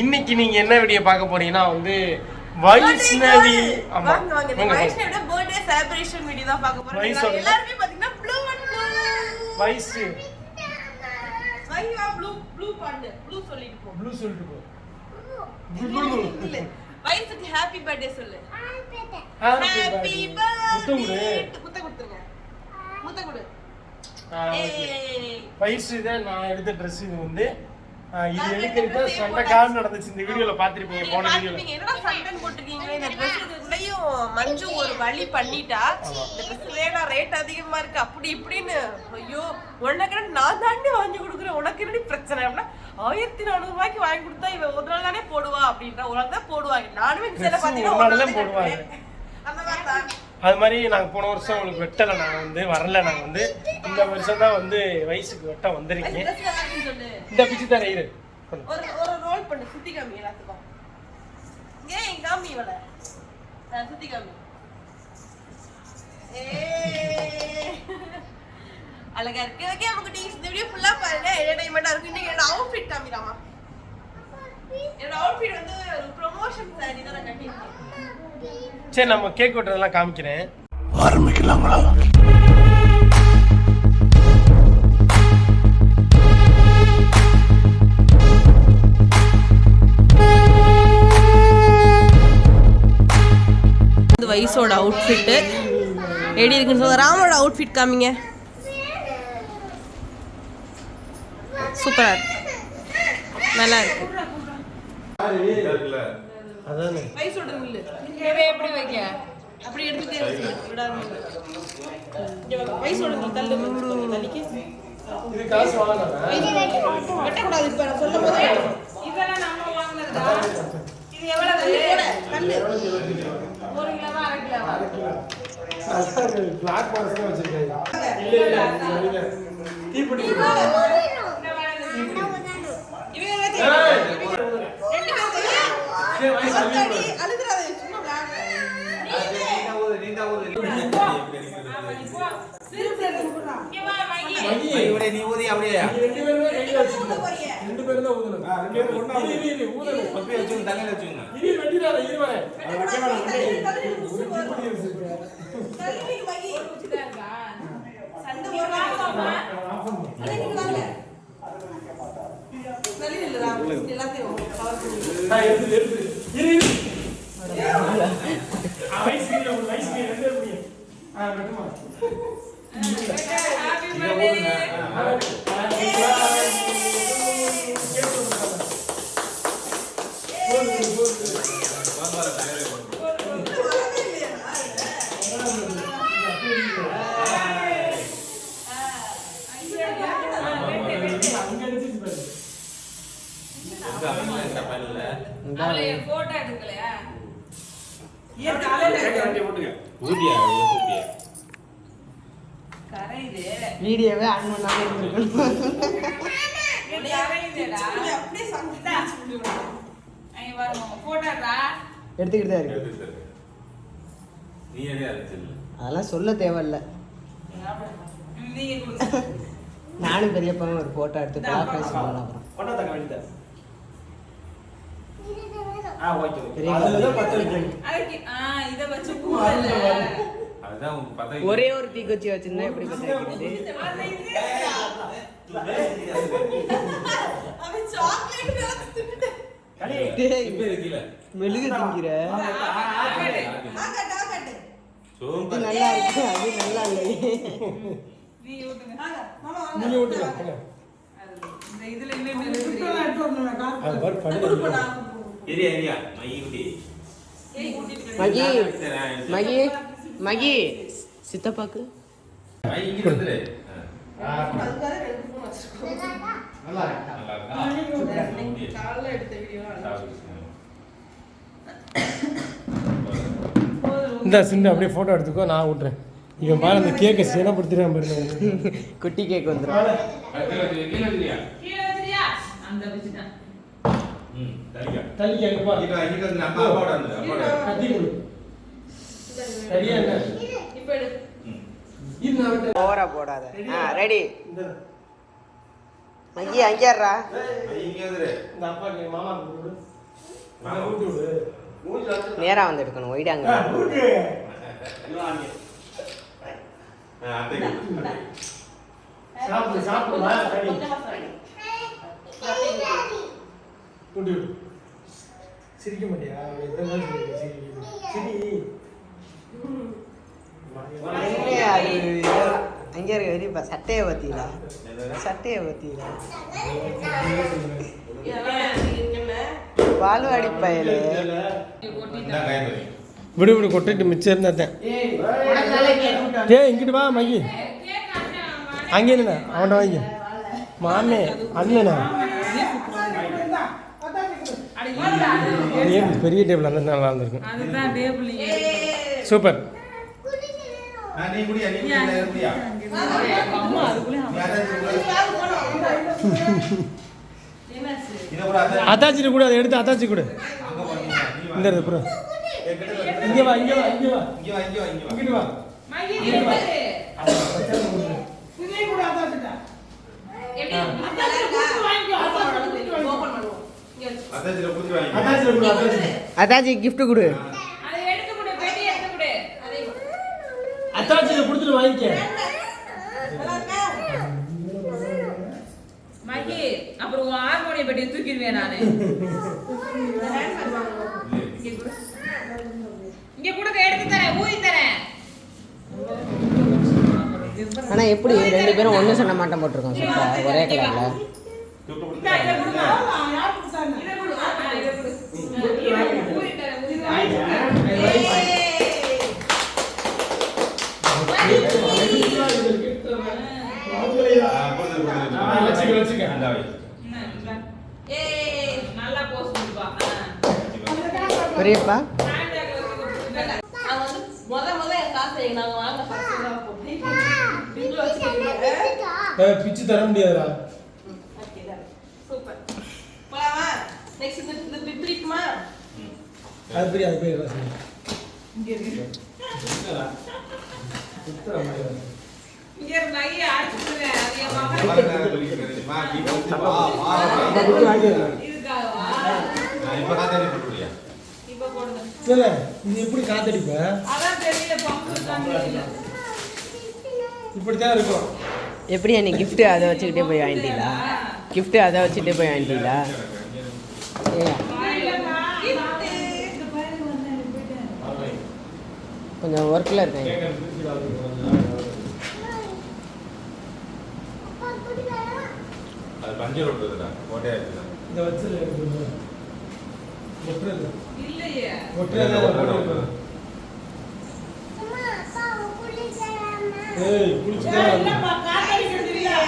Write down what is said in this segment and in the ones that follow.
இன்னைக்கு நீங்க என்ன வீடியோ பார்க்க போறீங்கன்னா வந்து வைஷ்ணவி வைஷ்ணவியோட பர்த்டே செலிப்ரேஷன் வீடியோ தான் பார்க்க போறோம். எல்லாரும் பாத்தீங்கன்னா blue and blue Vaishnavi viva blue பண்ணு ப்ளூ சொல்லிட்டு போ இல்ல வைஷ்ணவி ஹேப்பி பர்த்டே சொல்லு. ஹேப்பி பர்த்டே முத்த கொடுத்துங்க. முத்த கொடு. வைஷ்ணவி தான் நான் எடுத்த Dress இது வந்து இது எடுக்கிறது சண்டை கால் நடந்துச்சு. இந்த வீடியோல பாத்திருப்பீங்க போன வீடியோல. என்னடா சண்டை போட்டுருக்கீங்க இந்த Dress இதுலயும் மஞ்சு ஒரு வழி பண்ணிட்டா இந்த Dress வேணா ரேட் அதிகமா இருக்கு அப்படி இப்படின்னு. ஐயோ உனக்கு நான் தாண்டி வாங்கி கொடுக்குறேன் உனக்கு என்னடி பிரச்சனை அப்படின்னா 1400 ரூபாய்க்கு வாங்கி கொடுத்தா இவன் ஒரு நாள் தானே போடுவா அப்படின்ற ஒரு நாள் தான் போடுவாங்க. நானுமே இந்த பாத்தீங்கன்னா போடுவாங்க அந்த மாதிரி அது மாதிரி நாங்கள் போன வருஷம் உங்களுக்கு வெட்டலை. நாங்கள் வந்து வரல. நாங்கள் வந்து இந்த வருஷம் தான் வந்து வயசுக்கு வெட்ட வந்திருக்கீங்க. இந்த பிச்சு தான் இரு ஒரு ரோல் பண்ணு சுத்தி காமி எல்லாத்துக்கும். ஏய் காமி வல சுத்தி காமி. அழகா இருக்கு. ஓகே நமக்கு இந்த வீடியோ ஃபுல்லா பாருங்க. என்டர்டெயின்மெண்டா இருக்கு. இன்னைக்கு என்னோட அவுட்ஃபிட் காமிராமா. என்னோட அவுட்ஃபிட் வந்து ஒரு ப்ரமோஷன் saree தான் நான் கட்டியிருக்கேன். சரி நம்ம கேக் வெட்டுறதெல்லாம் காமிக்கிறேன். ஆரம்பிக்கலாங்களா? இந்த வயசோட அவுட்ஃபிட் எப்படி இருக்குன்னு சொல்ல. ராமோட அவுட்ஃபிட் காமிங்க. சூப்பரா இருக்கு. நல்லா இருக்கு. அதானே வயசோட மில்லு எப்படி வைக்க அப்படி எடுத்துட்டே விடாம வயசோட மில்லு தள்ளு தள்ளிக்கு இது காசு வாங்கலாம் வெட்டக்கூடாது. இப்ப நான் சொல்லும் போது இதெல்லாம் நம்ம வாங்குனதா. இது எவ்வளவு கல்லு 1 கிலோவா 1/2 கிலோவா பிளாக் பாக்ஸ்ல வச்சிருக்காங்க. இல்ல தீப்பெட்டி வீடியோவே ஆன் பண்ணாம இருந்திருக்கணும். எடுத்துக்கிட்டு தான் இருக்கு. அதெல்லாம் சொல்ல தேவையில்ல. நானும் பெரியப்பாவும் ஒரு போட்டோ எடுத்து பேச போகலாம். ஒரே ஒரு தீக்குச்சி வச்சிருந்தா எப்படி மெழுகு திங்கிற நல்லா இருக்கு. அது நல்லா இல்லையே. மகி மகி சித்தப்பாக்கு இந்த சின்ன அப்படியே போட்டோ எடுத்துக்கோ. நான் விட்டுறேன். இவன் பாரு அந்த கேக்கை சேனப்படுத்திடுறான் பாருங்க. குட்டி கேக் வந்துடும். ஓவரா போடாத. ரெடி மகி அங்கேறா இந்த அப்பா மாமா விடு மாமா விட்டு விடு நேராக வந்து எடுக்கணும் ஒயிடாங்க சாப்பிடு சாப்பிடுமா விட்டு விடு சிரிக்க மாட்டியா சரி அங்கே இருக்க வெறிப்பா சட்டையை பற்றிடா பால்வாடி பயல விடு விடு கொட்டிட்டு மிச்சம் இருந்தாத்தேன் இங்கிட்டு வா மையி அங்கே என்ன அவன்கிட்ட வாங்கி மாமே அண்ணனா ஏன் பெரிய டேபிள் அந்த நல்லா இருந்திருக்கும் சூப்பர் அத்தாச்சி கூட அதை எடுத்து அத்தாச்சி கூட இந்த அப்புறம் இங்க வா இங்க வா இங்க வா இங்க வா அத்தாச்சி கிஃப்ட் கொடு அத்தாச்சியில கொடுத்துட்டு வாங்கிக்க மகி அப்புறம் ஹார்மோனிய பெட்டியை தூக்கிடுவேன் நானு இங்க கொடுக்க எடுத்து தரேன் ஊதி தரேன் ஆனா எப்படி 2 பேரும் ஒண்ணு சொன்ன மாட்டேன் போட்டிருக்கோம் சூப்பர் ஒரே கலர்ல பெரியப்பா பிச்சு தர முடியாதுடா அது பெரிய அது பெரிய இது எப்படி காத்தடிப்ப இப்படித்தான் இருக்கும் எப்படி நீ கிஃப்ட் அதை வச்சுக்கிட்டே போய் வாங்கிட்டீங்களா கிஃப்ட் அதை வச்சுக்கிட்டே போய் வாங்கிட்டீங்களா கொஞ்சம் ஒர்க்கில் இருக்கேன் இந்த வச்சு இல்லையே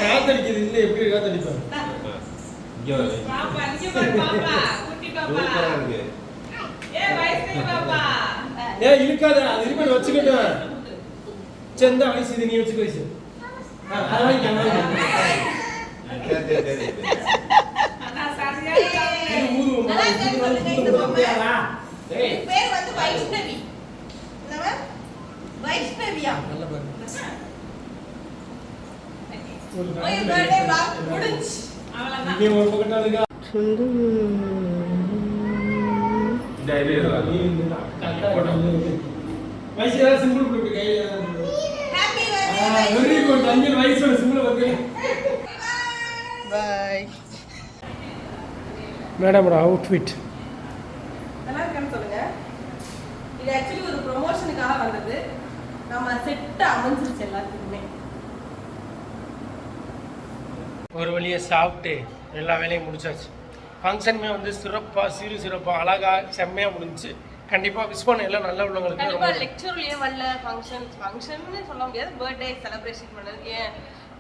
காத்தடிக்கிறது இல்லை எப்படி காத்தடிப்பேன் பாப்பா இங்க பாரு பாப்பா குட்டி பாப்பா ஏய் இழுக்காத அது இருக்கு வச்சுக்கிட்டேன் செந்த வயசு இது நீ வச்சுக்க வயசு மேடம் அவுட்ஃபிட் நல்லா இருக்கான்னு சொல்லுங்க. இது ஆக்சுவலி ஒரு ப்ரொமோஷனுக்காக வந்தது. நம்ம செட் அமைஞ்சிருச்சு எல்லாத்துக்குமே. ஒரு வழியை சாப்பிட்டு எல்லா வேலையும் முடிச்சாச்சு. ஃபங்க்ஷனுமே வந்து சிறப்பாக சிறப்பாக அழகாக செம்மையாக முடிஞ்சிச்சு. கண்டிப்பாக விஷ் பண்ண எல்லாம் நல்ல உள்ளவங்களுக்கு கண்டிப்பாக லெக்சர்லேயே வரல ஃபங்க்ஷன்னு சொல்ல முடியாது. பர்த்டே செலிப்ரேஷன் பண்ணதுக்கு ஏன்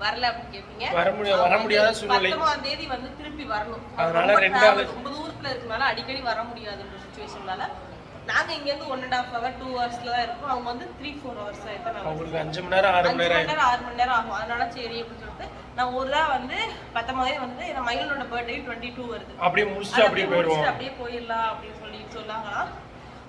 வரல அப்படின்னு கேட்பீங்க. வர முடியாத சூழ்நிலை. 19ஆம் தேதி வந்து திருப்பி வரணும். அதனால 2 நாள் ரொம்ப தூரத்தில் இருக்கனால அடிக்கடி வர முடியாத சுச்சுவேஷனால நாங்கள் இங்கேருந்து 1.5 hour 2 hours தான் இருக்கோம். அவங்க வந்து 3-4 hours ஆகிட்டு அவங்களுக்கு 5 மணி நேரம் 6 மணி நேரம் ஆகும். அதனால சரி அப்படின்னு சொல்லிட்டு நான் ஒரு தான் வந்து 19 வந்து என் மகளோட பர்த்டே 22 வருது. அப்படியே முடிச்சுட்டு அப்படியே போயிடுவோம். அப்படியே போயிடலாம் அப்படின்னு சொல்லாங்களாம்.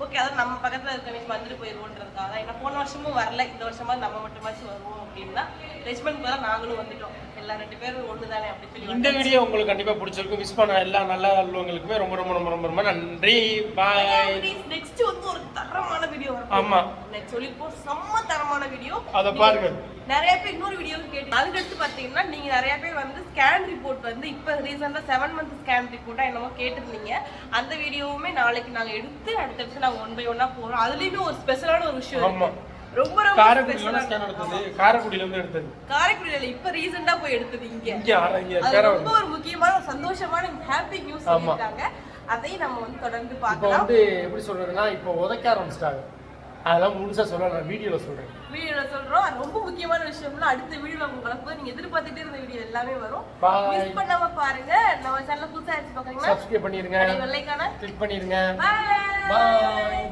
ஓகே அதான் நம்ம பக்கத்துல இருக்க வந்துட்டு போயிருவோன்றதுக்காக ஏன்னா போன வருஷமும் வரல இந்த வருஷமா நம்ம மட்டுமாச்சும் வருவோம் அப்படின்னா ரெஜ்மெண்ட் போல நாங்களும் வந்துட்டோம் எல்லா 2 பேரும் ஒண்ணுதானே அப்படி சொல்லி இந்த வீடியோ உங்களுக்கு கண்டிப்பா பிடிச்சிருக்கும். விஷ் பண்ண எல்லா நல்ல உள்ளவங்களுக்குமே ரொம்ப ரொம்ப ரொம்ப ரொம்ப ரொம்ப நன்றி. பாய். நெக்ஸ்ட் வந்து ஒரு தரமான வீடியோ வரும். ஆமா நெக்ஸ்ட் சொல்லிப்போம் செம்ம தரமான வீடியோ. அத பாருங்க. நிறைய பேர் இன்னொரு வீடியோ கேட்டு அதுக்கடுத்து பாத்தீங்கன்னா நீங்க நிறைய பேர் வந்து ஸ்கேன் ரிப்போர்ட் வந்து இப்ப ரீசெண்டா 7 மந்த் ஸ்கேன் ரிப்போர்ட்டா என்னமோ கேட்டிருந்தீங்க. அந்த வீடியோவுமே நாளைக்கு நாங்க எடுத்து அடுத்தடுத்து நாங்க 1 by 1 போறோம். அதுலயுமே ஒரு ஸ்பெஷலான ஒரு விஷயம் ஆமா இருக்கு. ரொம்ப ரொம்ப காரைக்குடியில ஸ்கேன் எடுத்தது. காரைக்குடியில இருந்து எடுத்தது. காரைக்குடியில இப்ப ரீசெண்டா போய் எடுத்தது இங்க. இங்க ரொம்ப ஒரு முக்கியமான சந்தோஷமான ஹாப்பி நியூஸ் சொல்லிருக்காங்க. அதை நம்ம வந்து தொடர்ந்து இப்போ பார்க்கலாம். வந்து எப்படி சொல்றதுன்னா இப்போ உதைக்க ஆரம்பிச்சிட்டாங்க. அதெல்லாம் முழுசா சொல்ல நான் வீடியோல சொல்றேன். வீடியோல சொல்றோம். அது ரொம்ப முக்கியமான விஷயம்ல அடுத்த வீடியோல உங்களுக்கு நீங்க எதிர்பார்த்துட்டே இருந்த வீடியோ எல்லாமே வரும். மிஸ் பண்ணாம பாருங்க. நம்ம சேனல் புதுசா ஆச்சு பாக்குறீங்கன்னா சப்ஸ்கிரைப் பண்ணிருங்க. வெள்ளைக்கான கிளிக் பண்ணிருங்க. பை. பை.